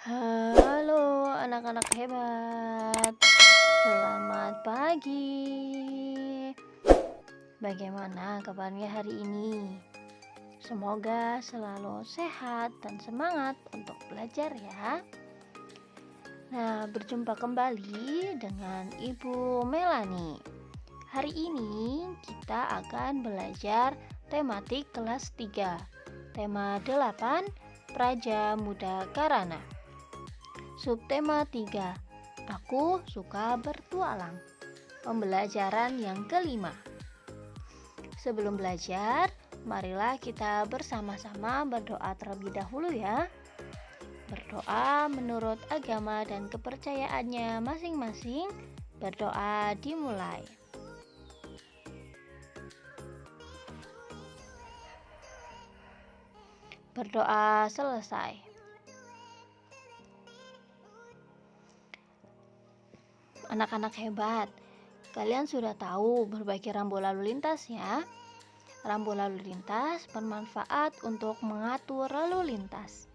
Halo anak-anak hebat, selamat pagi. Bagaimana kabarnya hari ini? Semoga selalu sehat dan semangat untuk belajar ya. Nah, berjumpa kembali dengan Ibu Melani. Hari ini kita akan belajar tematik kelas 3. Tema 8, Praja Muda Karana. Subtema 3, Aku suka bertualang. Pembelajaran yang kelima. Sebelum belajar, marilah kita bersama-sama berdoa terlebih dahulu ya. Berdoa menurut agama dan kepercayaannya masing-masing. Berdoa dimulai. Berdoa selesai. Anak-anak hebat, kalian sudah tahu berbagai rambu lalu lintas ya. Rambu lalu lintas bermanfaat untuk mengatur lalu lintas.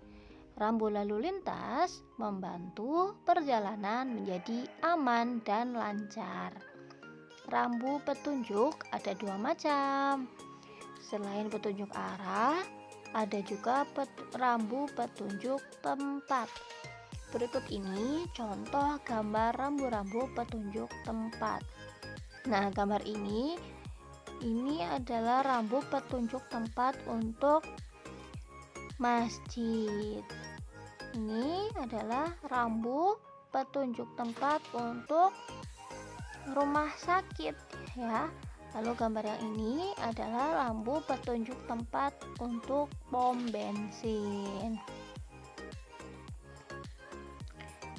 Rambu lalu lintas membantu perjalanan menjadi aman dan lancar. Rambu petunjuk ada 2 macam. Selain petunjuk arah, ada juga rambu petunjuk tempat. Berikut ini contoh gambar rambu-rambu petunjuk tempat. Nah, gambar ini adalah rambu petunjuk tempat untuk masjid. Ini adalah rambu petunjuk tempat untuk rumah sakit ya. Lalu gambar yang ini adalah rambu petunjuk tempat untuk pom bensin.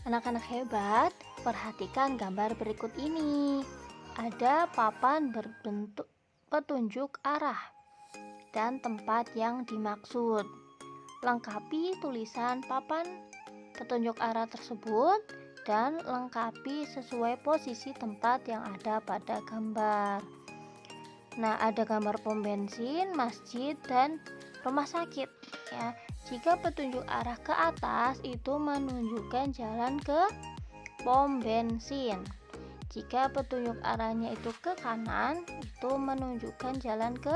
Anak-anak hebat, perhatikan gambar berikut ini. Ada papan berbentuk petunjuk arah dan tempat yang dimaksud. Lengkapi tulisan papan petunjuk arah tersebut dan lengkapi sesuai posisi tempat yang ada pada gambar. Nah, ada gambar pom bensin, masjid, dan rumah sakit ya. Jika petunjuk arah ke atas itu menunjukkan jalan ke pom bensin. Jika petunjuk arahnya itu ke kanan, itu menunjukkan jalan ke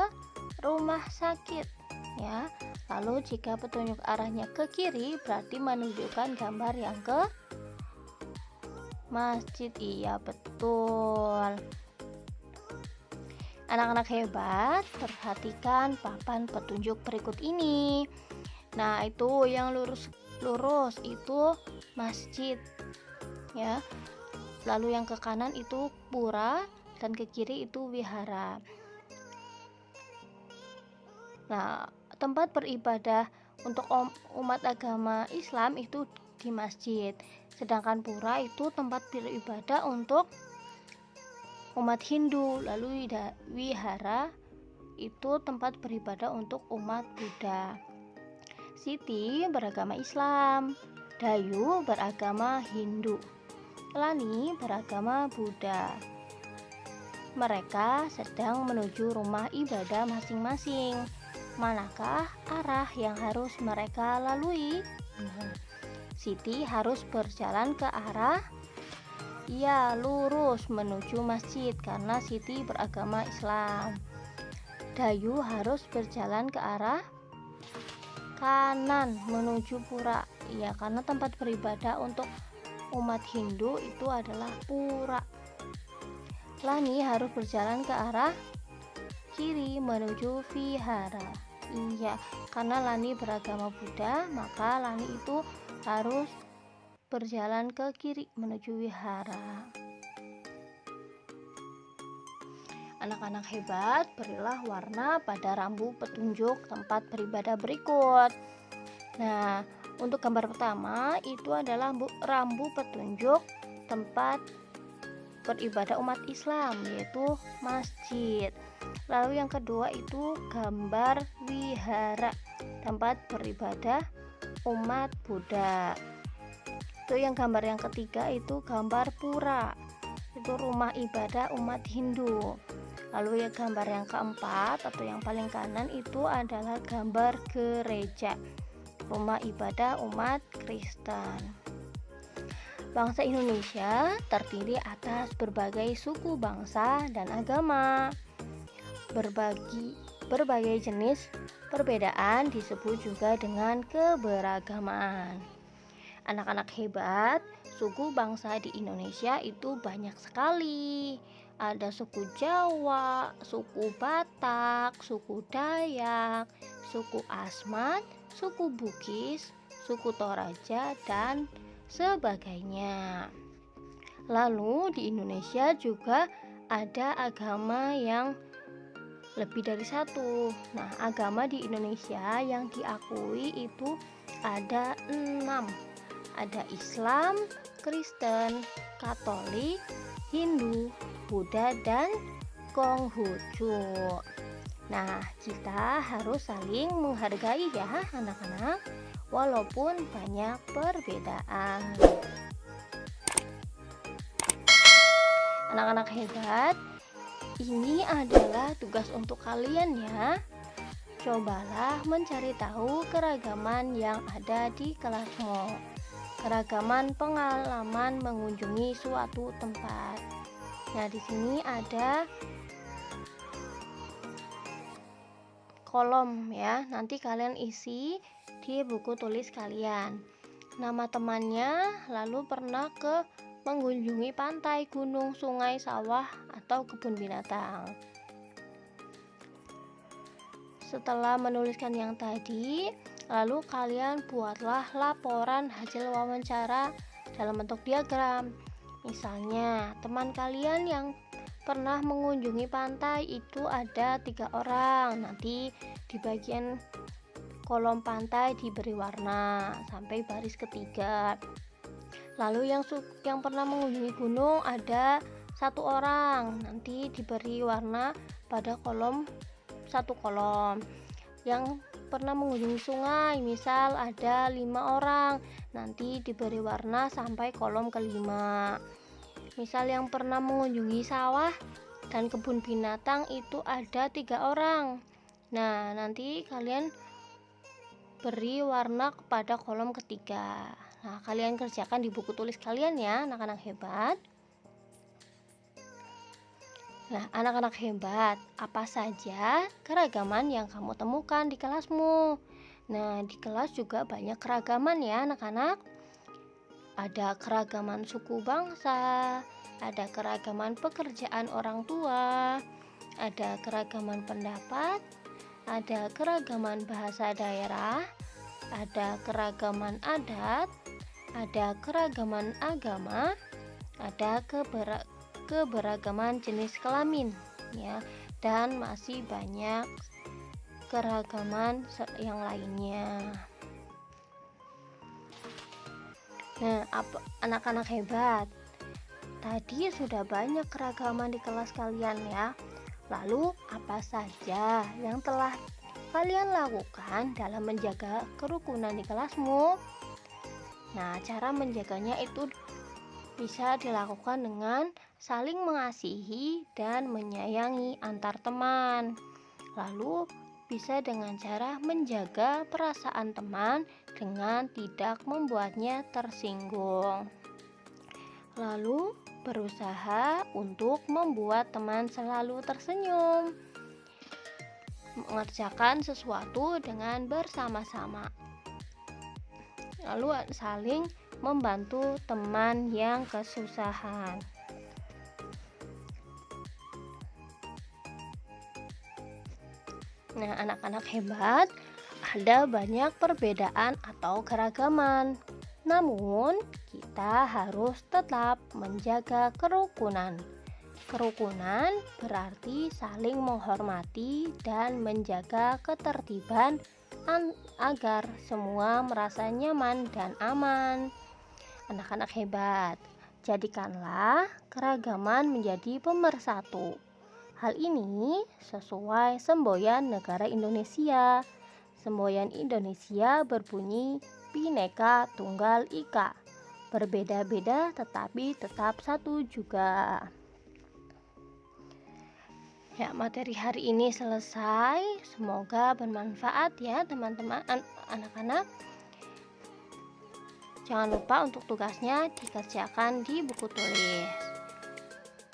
rumah sakit ya. Lalu jika petunjuk arahnya ke kiri, berarti menunjukkan gambar yang ke masjid. Iya, betul. Anak-anak hebat, perhatikan papan petunjuk berikut ini. Nah, itu yang lurus itu masjid ya. Lalu yang ke kanan itu pura dan ke kiri itu wihara. Nah, tempat beribadah untuk umat agama Islam itu di masjid. Sedangkan pura itu tempat beribadah untuk umat Hindu. Lalu wihara itu tempat beribadah untuk umat Buddha. Siti beragama Islam, Dayu beragama Hindu, Lani beragama Buddha. Mereka sedang menuju rumah ibadah masing-masing. Manakah arah yang harus mereka lalui? Siti harus berjalan ke arah lurus menuju masjid karena Siti beragama Islam. Dayu harus berjalan ke arah kanan menuju pura ya, karena tempat beribadah untuk umat Hindu itu adalah pura. Lani harus berjalan ke arah kiri menuju vihara. Iya, karena Lani beragama Buddha, maka Lani itu harus berjalan ke kiri menuju wihara. Anak-anak hebat, berilah warna pada rambu petunjuk tempat beribadah berikut. Nah, untuk gambar pertama itu adalah rambu petunjuk tempat beribadah umat Islam, yaitu masjid. Lalu yang kedua itu gambar wihara, tempat beribadah umat Buddha. Itu yang gambar yang ketiga itu gambar pura, itu rumah ibadah umat Hindu. Lalu ya gambar yang keempat atau yang paling kanan itu adalah gambar gereja. rumah ibadah umat Kristen. Bangsa Indonesia terdiri atas berbagai suku bangsa dan agama. Berbagai jenis perbedaan disebut juga dengan keberagaman. Anak-anak hebat, suku bangsa di Indonesia itu banyak sekali. Ada suku Jawa, suku Batak, suku Dayak, suku Asmat, suku Bugis, suku Toraja, dan sebagainya. Lalu di Indonesia juga ada agama yang lebih dari satu. Nah, agama di Indonesia yang diakui itu ada 6. Ada Islam, Kristen, Katolik, Hindu, Buddha, dan Konghucu. Nah, kita harus saling menghargai ya anak-anak, walaupun banyak perbedaan. Anak-anak hebat, ini adalah tugas untuk kalian ya. Cobalah mencari tahu keragaman yang ada di kelasmu. Keragaman pengalaman mengunjungi suatu tempat. Nah, di sini ada kolom ya. Nanti kalian isi di buku tulis kalian. Nama temannya, lalu pernah mengunjungi pantai, gunung, sungai, sawah, atau kebun binatang. Setelah menuliskan yang tadi, lalu kalian buatlah laporan hasil wawancara dalam bentuk diagram. Misalnya, teman kalian yang pernah mengunjungi pantai itu ada 3 orang. Nanti di bagian kolom pantai diberi warna sampai baris ketiga. Lalu yang pernah mengunjungi gunung ada 1 orang. Nanti diberi warna pada satu kolom. Yang pernah mengunjungi sungai, misal ada 5 orang, nanti diberi warna sampai kolom kelima. Misal yang pernah mengunjungi sawah dan kebun binatang itu ada 3 orang. Nah, nanti kalian beri warna kepada kolom ketiga. Nah, kalian kerjakan di buku tulis kalian ya, anak-anak hebat. Nah, anak-anak hebat, apa saja keragaman yang kamu temukan di kelasmu? Nah, di kelas juga banyak keragaman ya anak-anak. Ada keragaman suku bangsa, ada keragaman pekerjaan orang tua, ada keragaman pendapat, ada keragaman bahasa daerah, ada keragaman adat, ada keragaman agama, ada keberagaman jenis kelamin ya, dan masih banyak keragaman yang lainnya. Nah, anak-anak hebat, tadi sudah banyak keragaman di kelas kalian ya. Lalu apa saja yang telah kalian lakukan dalam menjaga kerukunan di kelasmu? Nah, cara menjaganya itu bisa dilakukan dengan saling mengasihi dan menyayangi antar teman. Lalu bisa dengan cara menjaga perasaan teman dengan tidak membuatnya tersinggung. Lalu berusaha untuk membuat teman selalu tersenyum. Mengerjakan sesuatu dengan bersama-sama. Lalu saling membantu teman yang kesusahan. Nah, anak-anak hebat, ada banyak perbedaan atau keragaman. Namun, kita harus tetap menjaga kerukunan. Kerukunan berarti saling menghormati dan menjaga ketertiban agar semua merasa nyaman dan aman. Anak-anak hebat, jadikanlah keragaman menjadi pemersatu. Hal ini sesuai semboyan negara Indonesia. Semboyan Indonesia berbunyi Bhinneka Tunggal Ika. Berbeda-beda tetapi tetap satu juga. Ya, materi hari ini selesai. Semoga bermanfaat ya teman-teman anak-anak. Jangan lupa untuk tugasnya dikerjakan di buku tulis.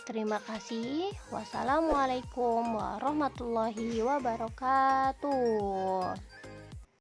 Terima kasih. Wassalamualaikum warahmatullahi wabarakatuh.